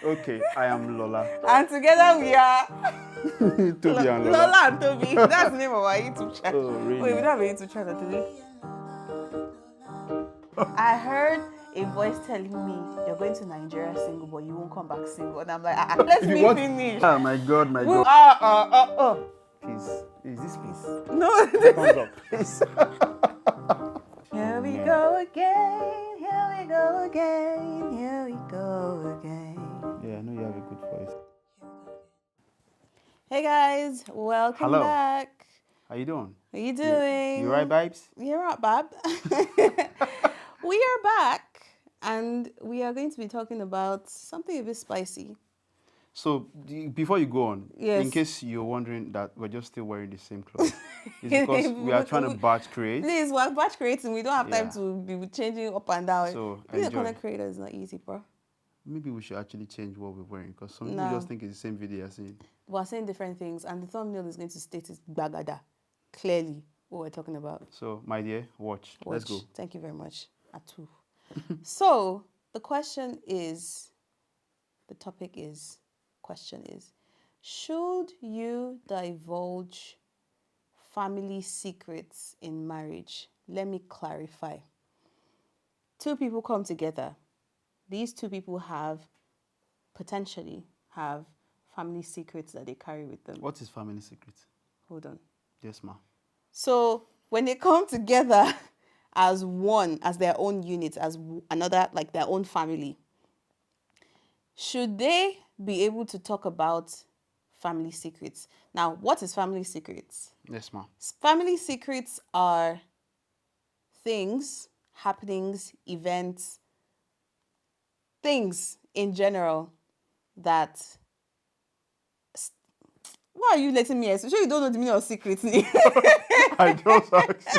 Okay, I am Lola. And together we are Tobi and Lola. Lola and Tobi. That's the name of our YouTube channel. Oh, really? Wait, we don't have a YouTube channel, do we? I heard a voice telling me you're going to Nigeria single, but you won't come back single. And I'm like, let me finish. Oh my God, my God. Please, is this peace? No, Thumbs up, please. Here we go again, here we go again, here we go again. Yeah, I know you have a good voice. Hey guys, welcome Hello. back. How you doing? How you doing? You right, babes? You're right, Bab. We are back, and we are going to be talking about something a bit spicy. So, before you go on, Yes. in case you're wondering that we're just still wearing the same clothes, it's because we are trying to batch create. Please, we're batch creating. We don't have time Yeah. to be changing up and down. So, Being a enjoy. content creator is not easy, bro. Maybe we should actually change what we're wearing because some No. people just think it's the same video you're seeing. We're saying different things, and the thumbnail is going to state it bagada, clearly what we're talking about. So, my dear, watch. Let's go. Thank you very much. Atu. So the question is, should you divulge family secrets in marriage? Let me clarify. Two people come together. These two people potentially have family secrets that they carry with them. What is family secret? Hold on. Yes, ma. So when they come together as one, as their own unit, as another, like their own family, should they be able to talk about family secrets? Now, what is family secrets? Yes, ma. Family secrets are things, happenings, events, things in general that... Why are you letting me answer? Sure you don't know the meaning of secrets. I just asked.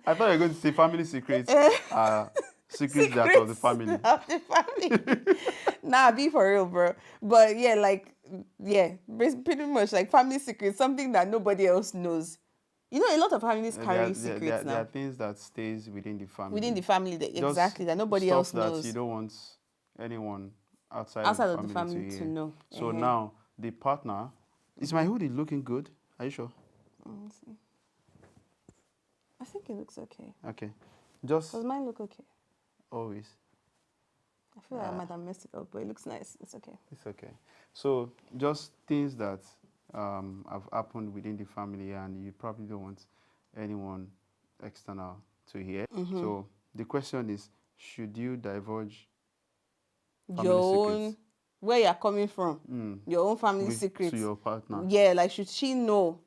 I thought you were going to say family secrets are secrets that are of the family. Of the family. Nah, be for real, bro. But yeah, pretty much like family secrets, something that nobody else knows. You know, a lot of families carry secrets now. There are things that stays within the family. Within the family, exactly, that nobody else knows. That you don't want anyone outside of the family to know. So now, the partner... Is my hoodie looking good? Are you sure? Let's see. I think it looks okay. Okay. Does mine look okay? Always. I feel like I might have messed it up, but it looks nice. It's okay. It's okay. So just things that have happened within the family and you probably don't want anyone external to hear. Mm-hmm. So the question is, should you divulge family secrets? Where you're coming from, your own family secrets to your partner. Yeah, like should she know?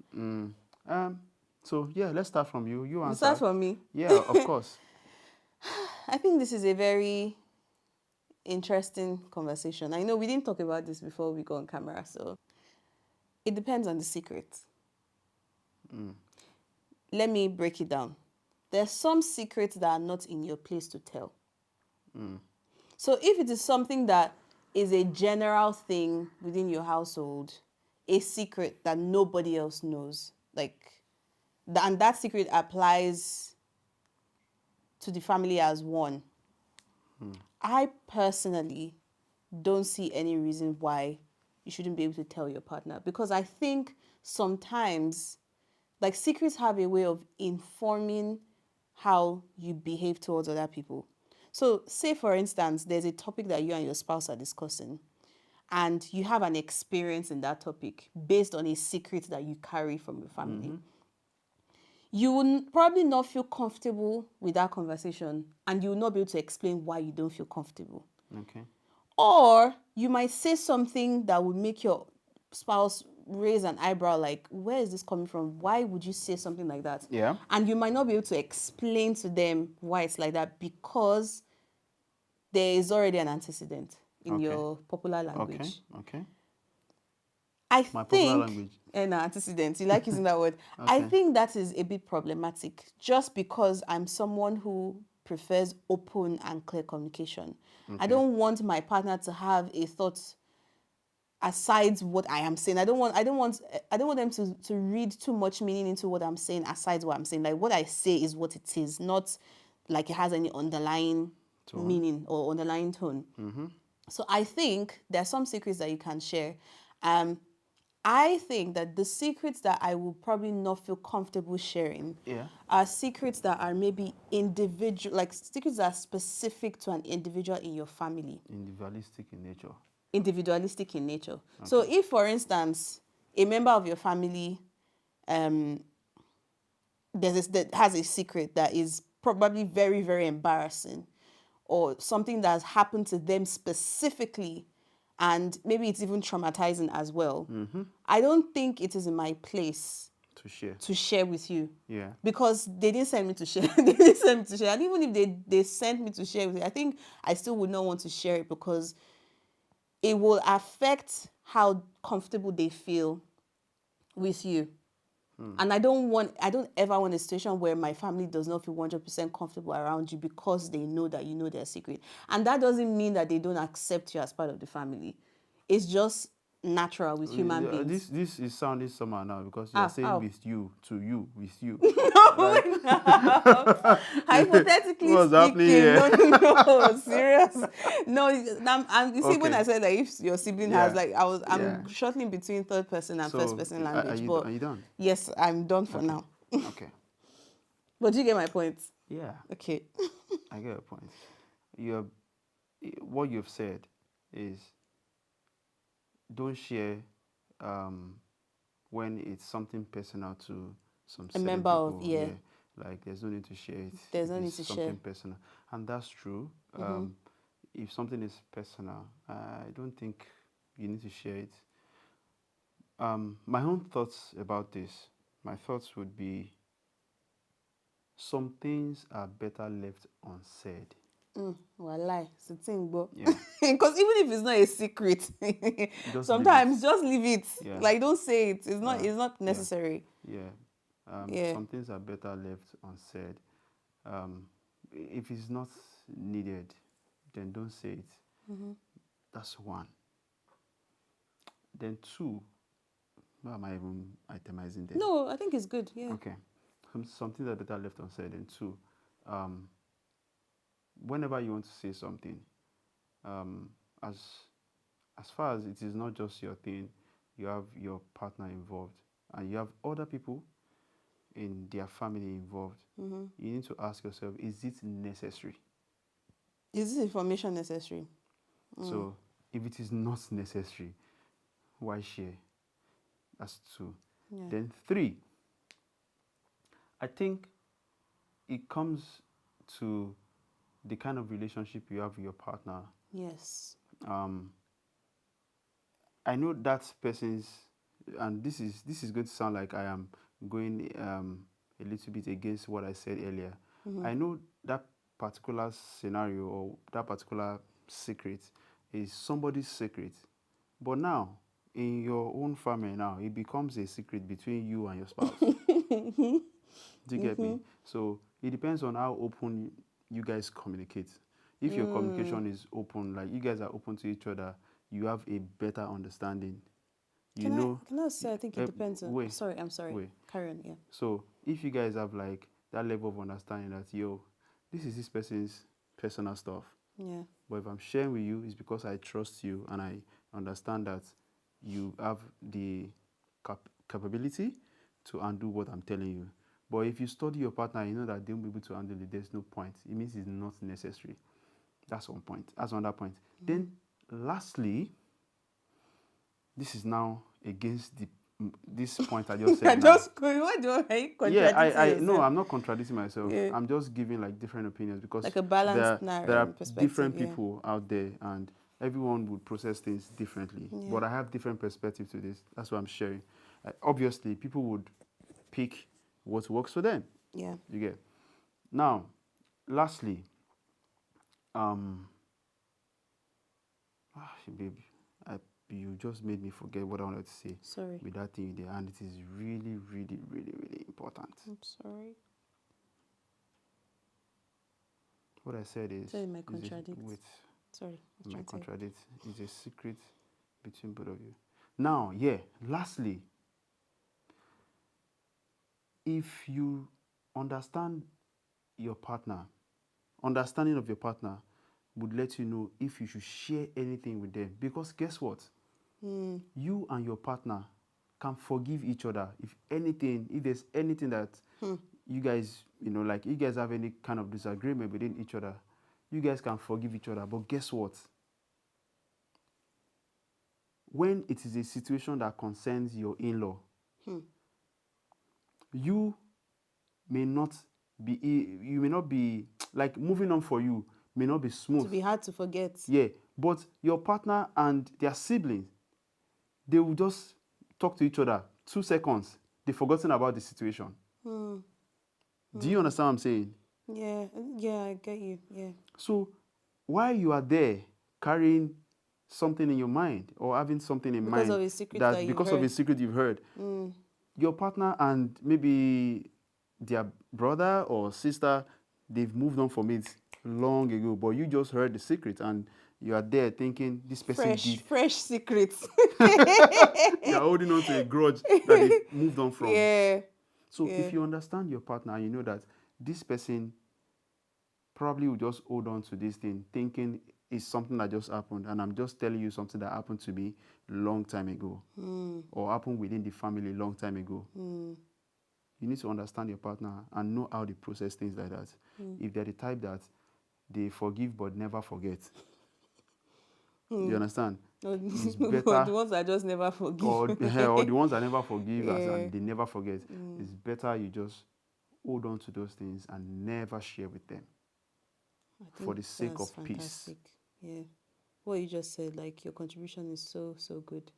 So yeah, let's start from you. You answer. Start from me. Yeah, of course. I think this is a very interesting conversation. I know we didn't talk about this before we go on camera, so it depends on the secret. Let me break it down. There's some secrets that are not in your place to tell. So if it is something that is a general thing within your household, a secret that nobody else knows, and that secret applies to the family as one. I personally don't see any reason why you shouldn't be able to tell your partner, because I think sometimes secrets have a way of informing how you behave towards other people. So say, for instance, there's a topic that you and your spouse are discussing, and you have an experience in that topic based on a secret that you carry from your family. You will probably not feel comfortable with that conversation, and you will not be able to explain why you don't feel comfortable. Okay. Or you might say something that would make your spouse raise an eyebrow, like, where is this coming from? Why would you say something like that? Yeah. And you might not be able to explain to them why it's like that, because there is already an antecedent in your popular language. Okay. Popular language. Antecedent. You like using that word. Okay. I think that is a bit problematic, just because I'm someone who prefers open and clear communication. Okay. I don't want my partner to have a thought aside what I am saying. I don't want them to read too much meaning into what I'm saying aside what I'm saying. Like, what I say is what it is, not like it has any underlying meaning or underlying tone. So I think there are some secrets that you can share. Um, I think that the secrets that I will probably not feel comfortable sharing Yeah. are secrets that are maybe individual, like secrets that are specific to an individual in your family, Individualistic in nature. individualistic in nature. So Okay. if, for instance, a member of your family um, that has a secret that is probably very, very embarrassing, or something that has happened to them specifically, and maybe it's even traumatizing as well, I don't think it is in my place To share. to share with you. Yeah. Because they didn't send me to share. They didn't send me to share. And even if they sent me to share with you, I think I still would not want to share it because it will affect how comfortable they feel with you. And I don't ever want a situation where my family does not feel 100% comfortable around you because they know that you know their secret. And that doesn't mean that they don't accept you as part of the family. It's just natural with human This beings. this is sounding somehow now because you are Ah, saying how? with you to you with you. No, Like no. Hypothetically what's happening speaking, here? no, no, no, serious. No, you see, when Okay. I said that if your sibling has, Yeah. like, Yeah. I'm shuttling between third person and first So person language, but are you done? yes, I'm done for Okay. now. Okay. But do you get my point? Yeah, Okay. I get your point. You're what you've said is don't share um, when it's something personal to some A certain member of, people. yeah, Yeah, like there's no need to share it there's if no it's need to share. something personal, and that's true. If something is personal, I don't think you need to share it. My own thoughts about this, my thoughts would be some things are better left unsaid. Walai, sitting bo. Yeah, Because even if it's not a secret, just leave it. sometimes just leave it. Yeah, Like, don't say it. uh, It's not yeah, necessary. yeah. Yeah. Some things are better left unsaid. Um, if it's not needed, then don't say it. That's one. Then two, why am I even itemizing them? No, I think it's good. Yeah. Okay. Some things are better left unsaid. And two, um, whenever you want to say something, um, as as far as it is not just your thing, you have your partner involved, and you have other people in their family involved. You need to ask yourself, is it necessary? Is this information necessary? So if it is not necessary, why share? That's two. Yeah. Then three, I think it comes to the kind of relationship you have with your partner. Yes. Um, I know that person's, and this is going to sound like I am going a little bit against what I said earlier. I know that particular scenario or that particular secret is somebody's secret, but now in your own family now it becomes a secret between you and your spouse. Do you get me? So it depends on how open you guys communicate. If your communication is open, like you guys are open to each other, you have a better understanding. You know, Can I say I think it uh, depends on wait, I'm sorry. wait. Carry on, yeah. So if you guys have like that level of understanding that yo, this is this person's personal stuff, Yeah. but if I'm sharing with you, it's because I trust you and I understand that you have the capability to undo what I'm telling you. But if you study your partner, you know that they won't be able to handle it. There's no point. It means it's not necessary. That's one point. That's another point. Then, lastly, this is now against this point I just I said now. just what do are you Yeah, contradicting I no, yourself? I'm not contradicting myself. Yeah. I'm just giving like different opinions because Like a balanced there are perspective, different yeah. people out there and everyone would process things differently. Yeah. But I have different perspective to this. That's what I'm sharing. Obviously, people would pick what works for them. Yeah. You get. Now, lastly, um, babe, I, you just made me forget what I wanted to say Sorry. with that thing there, and it is really, really, really, really important. I'm sorry. What I said So it might is a, contradict. wait, Sorry. I was it trying might to help. contradict. It's a secret between both of you. Now, yeah, lastly, if you understand your partner, understanding of your partner would let you know if you should share anything with them. Because guess what? You and your partner can forgive each other. If there's anything that you guys, like you guys have any kind of disagreement within each other, you guys can forgive each other. But guess what? When it is a situation that concerns your in-law, you may not be like moving on for you may not be smooth. To be hard to forget. Yeah, but your partner and their siblings, they will just talk to each other 2 seconds. They've forgotten about the situation. Do you understand what I'm saying? Yeah, I get you. Yeah. So while you are there carrying something in your mind or having something in Because mind of a secret that that you've because of a heard. secret you've heard, your partner and maybe their brother or sister, they've moved on from it long ago, but you just heard the secret and you are there thinking this person did. Fresh secrets. You're holding on to a grudge that they've moved on from. Yeah. So Yeah. if you understand your partner and you know that this person probably will just hold on to this thing thinking it's something that just happened, and I'm just telling you something that happened to me long time ago or happened within the family long time ago. You need to understand your partner and know how they process things like that. If they're the type that they forgive but never forget, you understand? It's Or better, the ones I just never forgive. or the ones that never forgive Yeah. and they never forget. It's better you just hold on to those things and never share with them I for think the sake that's of peace. fantastic. Yeah. What you just said, like your contribution is so, so good.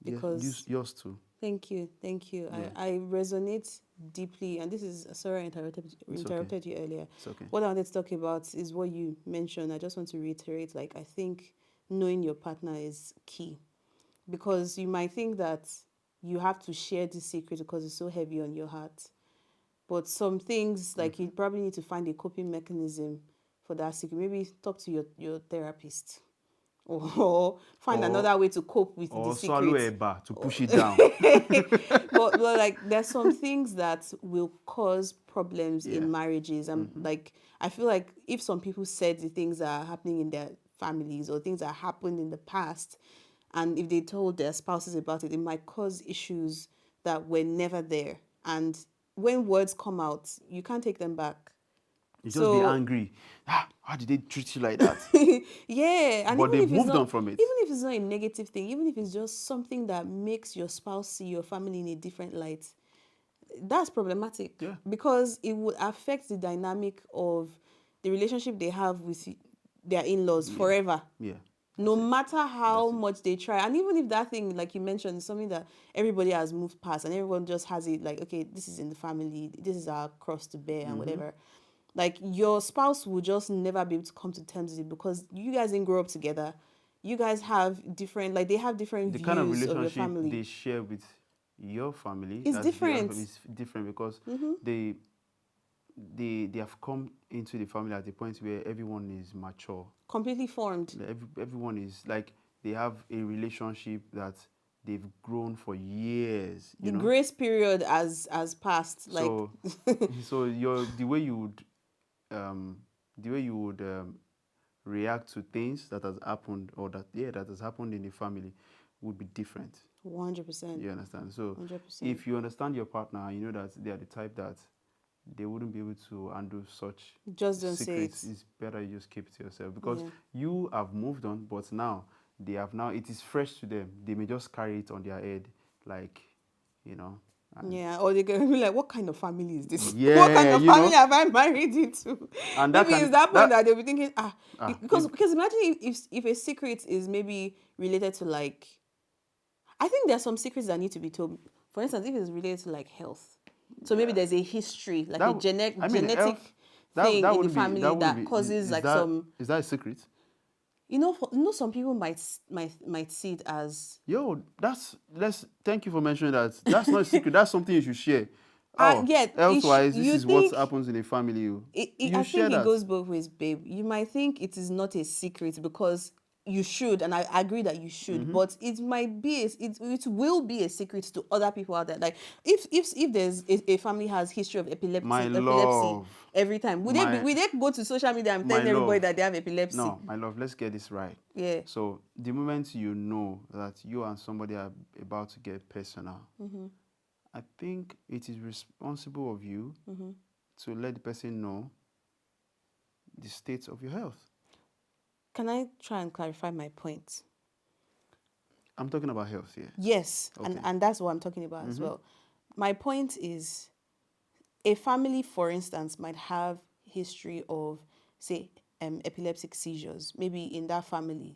Yeah, Because yours too. thank you. Yeah. I resonate deeply, and this is sorry I It's okay. interrupted you earlier. It's okay. What I wanted to talk about is what you mentioned. I just want to reiterate, like I think knowing your partner is key. Because you might think that you have to share this secret because it's so heavy on your heart. But some things, like you probably need to find a coping mechanism for that secret. Maybe talk to your therapist or find Or another way to cope with the or swallow secret. a bar to push it down. But like there's some things that will cause problems Yeah. in marriages. And like I feel like if some people said the things that are happening in their families or things that happened in the past, and if they told their spouses about it, it might cause issues that were never there. And when words come out, you can't take them back. You just be So angry. How did they treat you like that? yeah, and But they've moved on from it. even if it's not a negative thing, even if it's just something that makes your spouse see your family in a different light, that's problematic. Yeah. Because it would affect the dynamic of the relationship they have with their in-laws forever. Yeah. No That's it. matter how That's it. much they try, and even if that thing, like you mentioned, is something that everybody has moved past and everyone just has it like, okay, this is in the family, this is our cross to bear and whatever. Like your spouse will just never be able to come to terms with it because you guys didn't grow up together. You guys have different, like they have different The kind of views of your relationship family. they share with your family, It's that's the other different. family, is different because they have come into the family at a point where everyone is mature. Completely formed. Everyone is like they have a relationship that they've grown for years. The grace period has passed. Like So so um the way you would react to things that has happened or that has happened in the family would be different. 100%. You understand? So 100%. if you understand your partner and you know that they are the type that they wouldn't be able to handle such Just don't say secrets, it. it's better you just keep it to yourself because Yeah. you have moved on, but now it is fresh to them. They may just carry it on their head, like, you know. And Yeah, or they can be like, "What kind of family is this? What kind yeah, of family have I married into?" and that Maybe can it's that point that that they'll be thinking, because maybe, imagine if a secret is maybe related to like, I think there's some secrets that need to be told. For instance, if it's related to like health, so maybe there's a history, like a I mean genetic health thing that in the wouldn't be family that is, causes is like that some, is that a secret? some people might see it as Yo, let's thank you for mentioning that. That's not a secret. That's something you should share. Oh, yeah, elsewise, this you is what think happens in a family. You I share think it that. goes both ways, babe. You might think it is not a secret because you should, and I agree that you should, but it might be it will be a secret to other people out there. Like if there's a family has history of My epilepsy love, every time, would they go to social media and my telling everybody love. that they have epilepsy? No, my love, let's get this right. Yeah. So the moment you know that you and somebody are about to get personal, I think it is responsible of you to let the person know the state of your health. Can I try and clarify my point? I'm talking about health here. Yes, Okay. and that's what I'm talking about as well. My point is, a family, for instance, might have history of, say, epileptic seizures. Maybe in that family,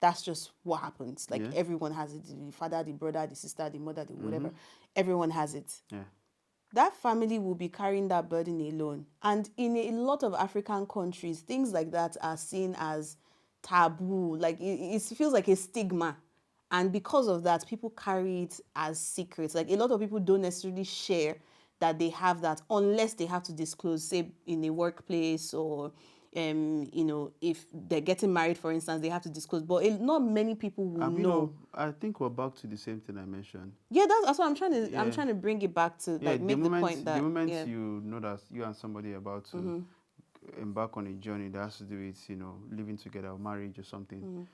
that's just what happens. Like Yeah. everyone has it. The father, the brother, the sister, the mother, the whatever. Everyone has it. Yeah. That family will be carrying that burden alone. And in a lot of African countries, things like that are seen as taboo. Like it feels like a stigma. And because of that, people carry it as secrets. Like a lot of people don't necessarily share that they have that unless they have to disclose, say in a workplace or if they're getting married, for instance, they have to disclose. But not many people will know. I think we're back to the same thing I mentioned. Yeah, that's what I'm Yeah. trying to bring it back to, Yeah, like, make the point that the moment yeah. you know that you and somebody are about to embark on a journey that has to do with, living together or marriage or something,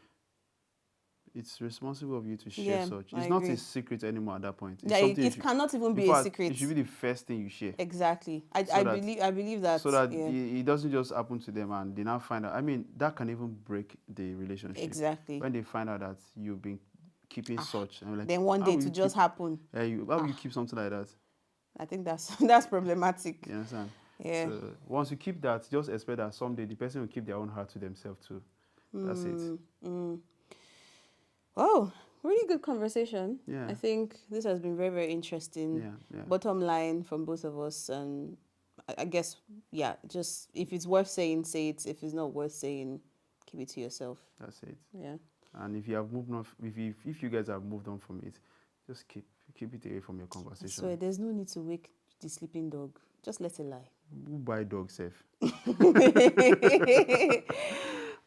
it's responsible of you to share Yeah, such. I It's not agree. a secret anymore at that point. It's Yeah, something you it should, cannot even in be a fact, secret. it should be the first thing you share. Exactly. So that I believe that. so that Yeah. it doesn't just happen to them and they now find out. I mean, that can even break the relationship. Exactly. When they find out that you've been keeping such, and like, Then one how day will to you just keep, happen. how will you keep something like that? I think that's that's problematic. You understand? Yeah. So once you keep that, just expect that someday the person will keep their own heart to themselves too. That's it. Oh, really good conversation. Yeah. I think this has been very, very interesting. Yeah. Yeah. Bottom line from both of us, and I guess, yeah, just if it's worth saying, say it. If it's not worth saying, keep it to yourself. That's it. Yeah. And if you have moved on, if you guys have moved on from it, just keep it away from your I conversation. swear, there's no need to wake the sleeping dog. Just let it lie. Who buy dog safe?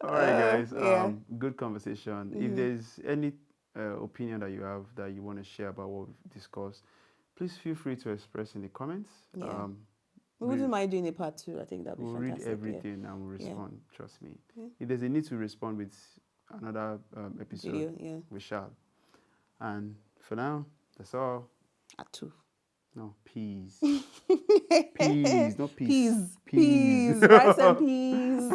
All right, guys. Yeah. Good conversation. If there's any opinion that you have that you want to share about what we've discussed, please feel free to express in the comments. Yeah. We we- wouldn't mind doing a part 2. I think that'd be We'll read fantastic. everything and we'll respond. Trust me. If there's a need to respond with another episode, Video, yeah. we shall. And for now, that's all. At 2. No, peace. Peace, not peace. Peas. Peas. Rice and peas.